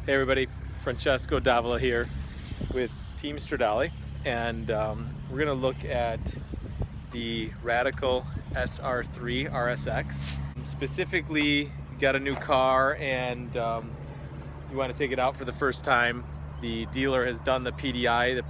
Hey everybody, Francesco Davila here with Team Stradale, and we're going to look at the Radical SR3 RSX. Specifically, you got a new car and you want to take it out for the first time. The dealer has done the PDI, the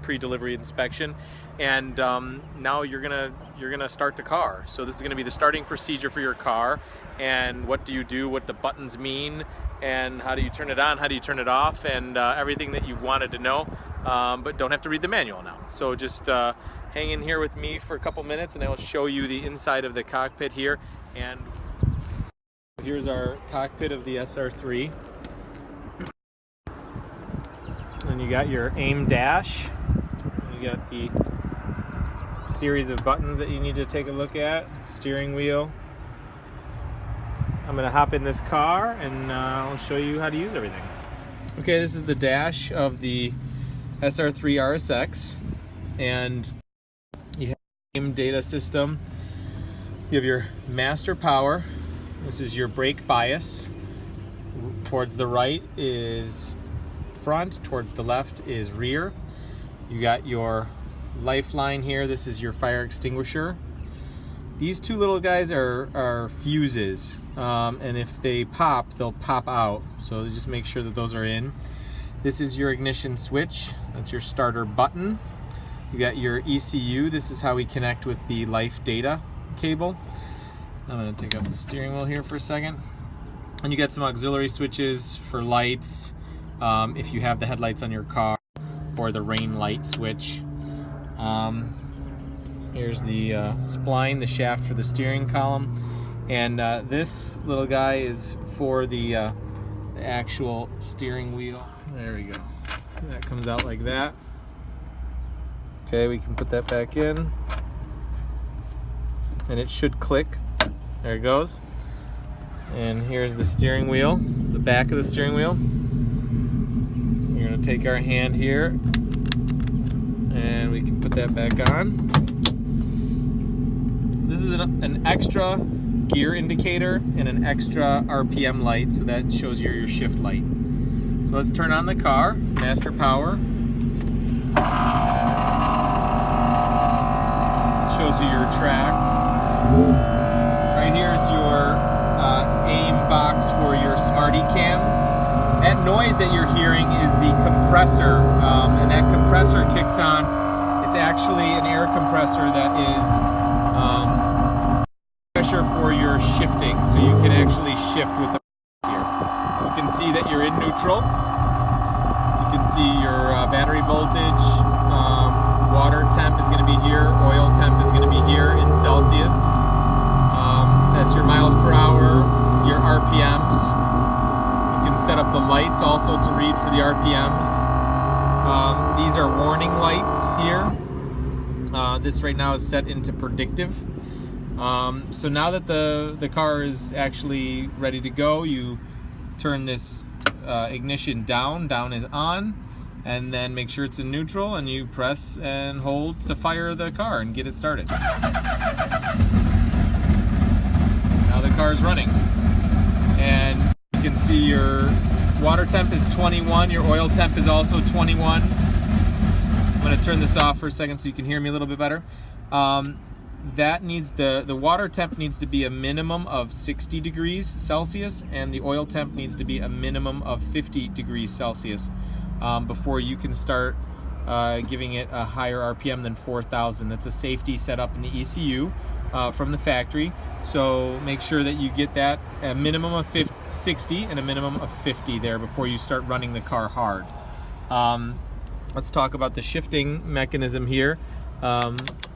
pre-delivery inspection, and now you're gonna start the car. So this is going to be the starting procedure for your car, and what do you do, what the buttons mean, and how do you turn it on, how do you turn it off, and everything that you've wanted to know, but don't have to read the manual now. So just hang in here with me for a couple minutes and I will show you the inside of the cockpit here. And here's our cockpit of the SR3. And you got your aim dash, you got the series of buttons that you need to take a look at, steering wheel. I'm gonna hop in this car and I'll show you how to use everything. Okay, this is the dash of the SR3 RSX, and you have the aim data system. You have your master power. This is your brake bias. Towards the right is front, towards the left is rear. You got your lifeline here. This is your fire extinguisher. These two little guys are fuses, and if they pop, they'll pop out. So just make sure that those are in. This is your ignition switch. That's your starter button. You got your ECU. This is how we connect with the life data cable. I'm gonna take off the steering wheel here for a second. And you got some auxiliary switches for lights, if you have the headlights on your car, or the rain light switch. Here's the spline, the shaft for the steering column, and this little guy is for the actual steering wheel. There we go. That comes out like that. Okay, we can put that back in, and it should click. There it goes. And here's the steering wheel, the back of the steering wheel. We're going to take our hand here, and we can put that back on. This is an extra gear indicator and an extra RPM light, so that shows you your shift light. So let's turn on the car, master power. Shows you your track. Right here is your aim box for your Smarty Cam. That noise that you're hearing is the compressor, and that compressor kicks on. It's actually an air compressor that is pressure for your shifting, so you can actually shift with the here. You can see that you're in neutral. You can see your battery voltage, water temp is going to be here, oil temp is going to be here in Celsius. That's your miles per hour, your RPMs. You can set up the lights also to read for the RPMs. These are warning lights here. This right now is set into predictive. So now that the car is actually ready to go, you turn this ignition down. Down is on, and then make sure it's in neutral, and you press and hold to fire the car and get it started. Now the car is running, and you can see your water temp is 21, your oil temp is also 21. I'm going to turn this off for a second so you can hear me a little bit better. That needs the water temp needs to be a minimum of 60 degrees Celsius, and the oil temp needs to be a minimum of 50 degrees Celsius before you can start giving it a higher RPM than 4,000. That's a safety setup in the ECU from the factory. So make sure that you get that a minimum of 60 and a minimum of 50 there before you start running the car hard. Let's talk about the shifting mechanism here.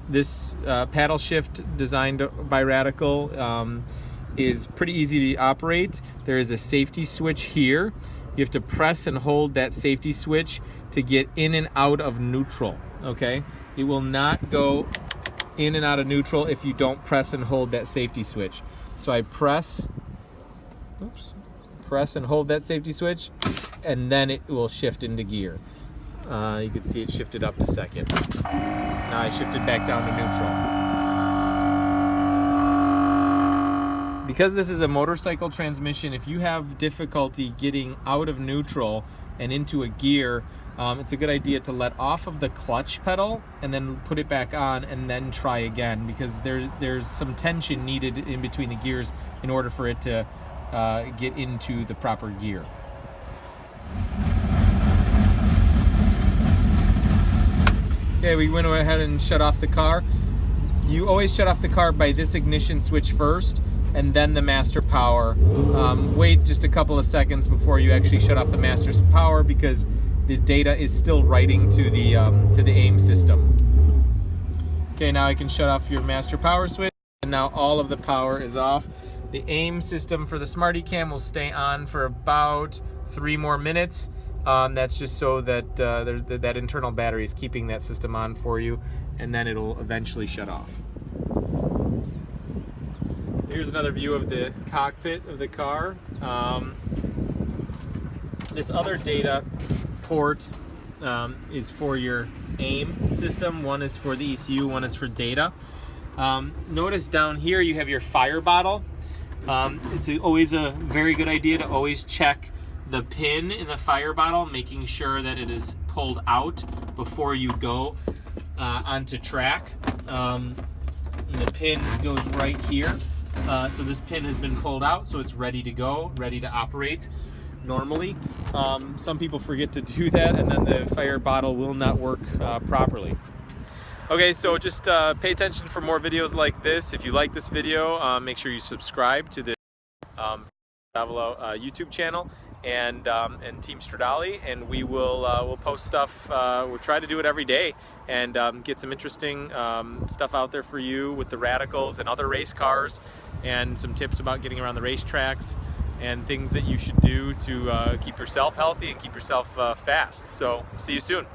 This paddle shift designed by Radical is pretty easy to operate. There is a safety switch here. You have to press and hold that safety switch to get in and out of neutral, okay? It will not go in and out of neutral if you don't press and hold that safety switch. So I press and hold that safety switch, and then it will shift into gear. You can see it shifted up to second. Now I shifted back down to neutral. Because this is a motorcycle transmission, if you have difficulty getting out of neutral and into a gear, it's a good idea to let off of the clutch pedal and then put it back on and then try again, because there's some tension needed in between the gears in order for it to get into the proper gear. Okay, we went ahead and shut off the car. You always shut off the car by this ignition switch first, and then the master power. Wait just a couple of seconds before you actually shut off the master's power, because the data is still writing to the AIM system. Okay, now I can shut off your master power switch, and now all of the power is off. The AIM system for the SmartyCam will stay on for about 3 more minutes. That's just so that that internal battery is keeping that system on for you, and then it'll eventually shut off. Here's another view of the cockpit of the car. This other data port is for your AIM system. One is for the ECU, one is for data. Notice down here you have your fire bottle. It's always a very good idea to always check the pin in the fire bottle, making sure that it is pulled out before you go onto track. And the pin goes right here. So this pin has been pulled out, so it's ready to go, ready to operate normally. Some people forget to do that, and then the fire bottle will not work properly. Okay, so just pay attention for more videos like this. If you like this video, make sure you subscribe to the YouTube channel and Team Stradale, and we'll post stuff. We'll try to do it every day and get some interesting stuff out there for you with the Radicals and other race cars, and some tips about getting around the racetracks and things that you should do to keep yourself healthy and keep yourself fast. So see you soon.